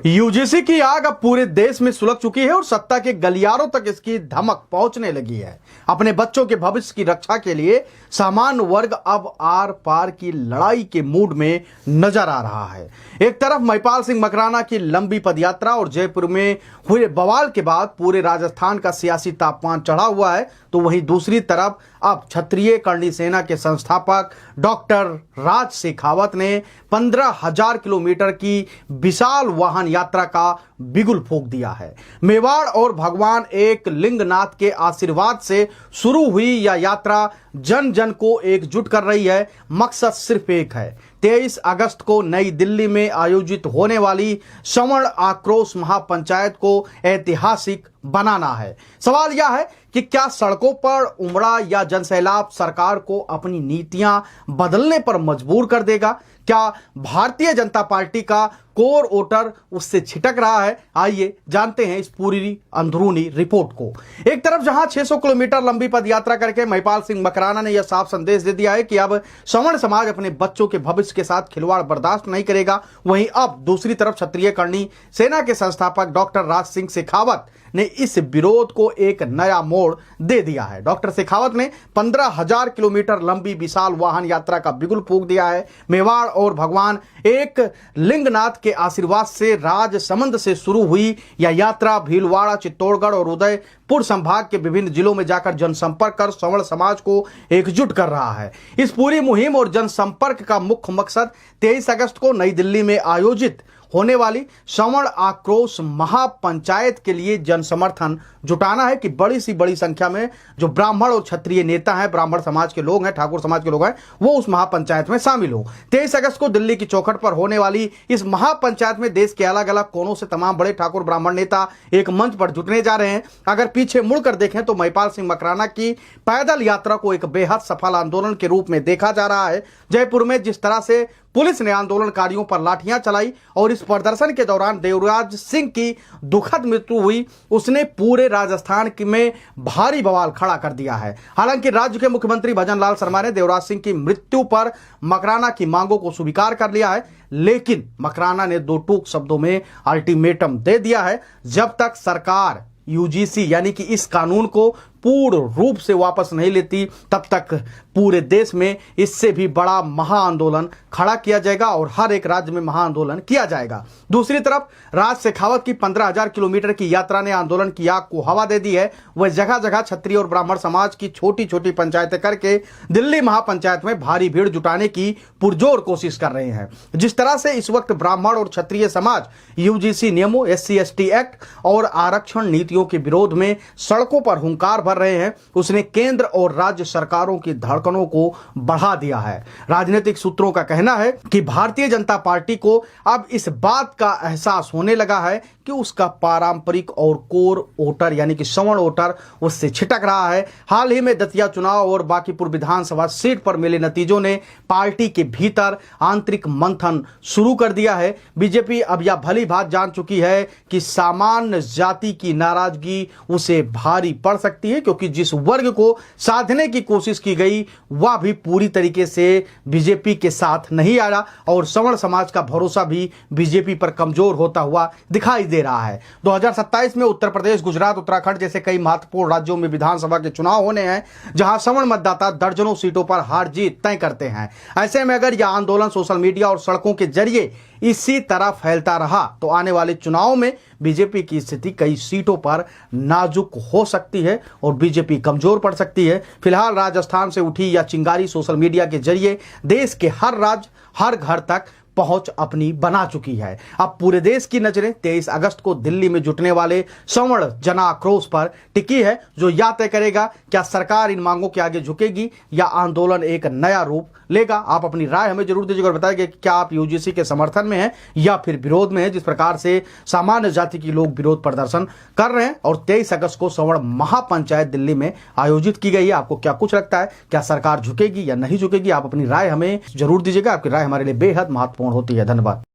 UGC की आग अब पूरे देश में सुलग चुकी है और सत्ता के गलियारों तक इसकी धमक पहुंचने लगी है। अपने बच्चों के भविष्य की रक्षा के लिए सामान्य वर्ग अब आर पार की लड़ाई के मूड में नजर आ रहा है। एक तरफ महिपाल सिंह मकराना की लंबी पदयात्रा और जयपुर में हुए बवाल के बाद पूरे राजस्थान का सियासी तापमान चढ़ा हुआ है, तो वहीं दूसरी तरफ अब क्षत्रिय करणी सेना के संस्थापक डॉक्टर राज शेखावत ने 15,000 किलोमीटर की विशाल वाहन यात्रा का बिगुल फूंक दिया है। मेवाड़ और भगवान एक लिंगनाथ के आशीर्वाद से शुरू हुई यह यात्रा जन जन को एकजुट कर रही है। मकसद सिर्फ एक है, 23 अगस्त को नई दिल्ली में आयोजित होने वाली सवर्ण आक्रोश महापंचायत को ऐतिहासिक बनाना है। सवाल यह है कि क्या सड़कों पर उमड़ा या जनसैलाब सरकार को अपनी नीतियां बदलने पर मजबूर कर देगा? क्या भारतीय जनता पार्टी का कोर वोटर उससे छिटक रहा है? आइए जानते हैं इस पूरी अंदरूनी रिपोर्ट को। एक तरफ जहां 600 किलोमीटर लंबी पदयात्रा करके महिपाल सिंह मकराना ने यह साफ संदेश दे दिया है कि अब सवर्ण समाज अपने बच्चों के भविष्य के साथ खिलवाड़ बर्दाश्त नहीं करेगा, वहीं अब दूसरी तरफ क्षत्रिय करणी सेना के संस्थापक डॉक्टर राज सिंह शेखावत ने इस विरोध को एक नया मोड़ दे दिया है। डॉक्टर शेखावत ने 15,000 किलोमीटर लंबी विशाल वाहन यात्रा का बिगुल फूंक दिया है। मेवाड़ और भगवान एक लिंगनाथ के आशीर्वाद से राजसमंद से शुरू हुई यह यात्रा भीलवाड़ा, चित्तौड़गढ़ और उदयपुर संभाग के विभिन्न जिलों में जाकर जनसंपर्क कर सवर्ण समाज को एकजुट कर रहा है। इस पूरी मुहिम और जनसंपर्क का मुख्य मकसद 23 अगस्त को नई दिल्ली में आयोजित होने वाली सवर्ण आक्रोश महापंचायत के लिए जन समर्थन जुटाना है कि बड़ी सी बड़ी संख्या में जो ब्राह्मण और क्षत्रिय नेता हैं, ब्राह्मण समाज के लोग हैं, ठाकुर समाज के लोग हैं, वो उस महापंचायत में शामिल हो। 23 अगस्त को दिल्ली की चौखट पर होने वाली इस महापंचायत में देश के अलग अलग कोनों से तमाम बड़े ठाकुर ब्राह्मण नेता एक मंच पर जुटने जा रहे हैं। अगर पीछे मुड़कर देखें तो महिपाल सिंह मकराना की पैदल यात्रा को एक बेहद सफल आंदोलन के रूप में देखा जा रहा है। जयपुर में जिस तरह से पुलिस ने आंदोलनकारियों पर लाठियां चलाई और इस प्रदर्शन के दौरान देवराज सिंह की दुखद मृत्यु हुई, उसने पूरे राजस्थान में भारी बवाल खड़ा कर दिया है। हालांकि राज्य के मुख्यमंत्री भजन लाल शर्मा ने देवराज सिंह की मृत्यु पर मकराना की मांगों को स्वीकार कर लिया है, लेकिन मकराना ने दो टूक शब्दों में अल्टीमेटम दे दिया है, जब तक सरकार यूजीसी यानी कि इस कानून को पूर्ण रूप से वापस नहीं लेती तब तक पूरे देश में इससे भी बड़ा महाआंदोलन खड़ा किया जाएगा और हर एक राज्य में महाआंदोलन किया जाएगा। दूसरी तरफ राज शेखावत की 15,000 किलोमीटर की यात्रा ने आंदोलन की आग को हवा दे दी है। वह जगह जगह क्षत्रिय और ब्राह्मण समाज की छोटी छोटी पंचायतें करके दिल्ली महापंचायत में भारी भीड़ जुटाने की पुरजोर कोशिश कर रहे हैं। जिस तरह से इस वक्त ब्राह्मण और क्षत्रिय समाज यूजीसी नियमों, SC/ST एक्ट और आरक्षण नीतियों के विरोध में सड़कों पर हुंकार भर रहे हैं, उसने केंद्र और राज्य सरकारों की धड़कनों को बढ़ा दिया है। राजनीतिक सूत्रों का कहना है कि भारतीय जनता पार्टी को अब इस बात का एहसास होने लगा है कि उसका पारंपरिक और कोर वोटर यानी कि सवर्ण वोटर उससे छिटक रहा है। हाल ही में दतिया चुनाव और बांकीपुर विधानसभा सीट पर मिले नतीजों ने पार्टी के भीतर आंतरिक मंथन शुरू कर दिया है। बीजेपी अब यह भली बात जान चुकी है कि सामान्य जाति की नाराजगी उसे भारी पड़ सकती है, क्योंकि जिस वर्ग को साधने की कोशिश की गई वह भी पूरी तरीके से बीजेपी के साथ नहीं आ रहा और सवर्ण समाज का भरोसा भी बीजेपी पर कमजोर होता हुआ दिखाई दे रहा है। 2027 में उत्तर प्रदेश, गुजरात, उत्तराखंड जैसे कई महत्वपूर्ण राज्यों में विधानसभा के चुनाव होने हैं, जहां सवर्ण मतदाता दर्जनों सीटों पर हार जीत तय करते हैं। ऐसे में अगर यह आंदोलन सोशल मीडिया और सड़कों के जरिए इसी तरह फैलता रहा तो आने वाले चुनाव में बीजेपी की स्थिति कई सीटों पर नाजुक हो सकती है और बीजेपी कमजोर पड़ सकती है। फिलहाल राजस्थान से उठी यह चिंगारी सोशल मीडिया के जरिए देश के हर राज्य, हर घर तक पहुंच अपनी बना चुकी है। अब पूरे देश की नजरें 23 अगस्त को दिल्ली में जुटने वाले सवर्ण जनाक्रोश पर टिकी है, जो यह तय करेगा क्या सरकार इन मांगों के आगे झुकेगी या आंदोलन एक नया रूप लेगा। आप अपनी राय हमें जरूर दीजिएगा और बताइए कि क्या आप यूजीसी के समर्थन में हैं या फिर विरोध में हैं, जिस प्रकार से सामान्य जाति के लोग विरोध प्रदर्शन कर रहे हैं और 23 अगस्त को सवर्ण महापंचायत दिल्ली में आयोजित की गई है। आपको क्या कुछ लगता है, क्या सरकार झुकेगी या नहीं झुकेगी? आप अपनी राय हमें जरूर दीजिएगा। आपकी राय हमारे लिए बेहद महत्वपूर्ण होती है। धन्यवाद।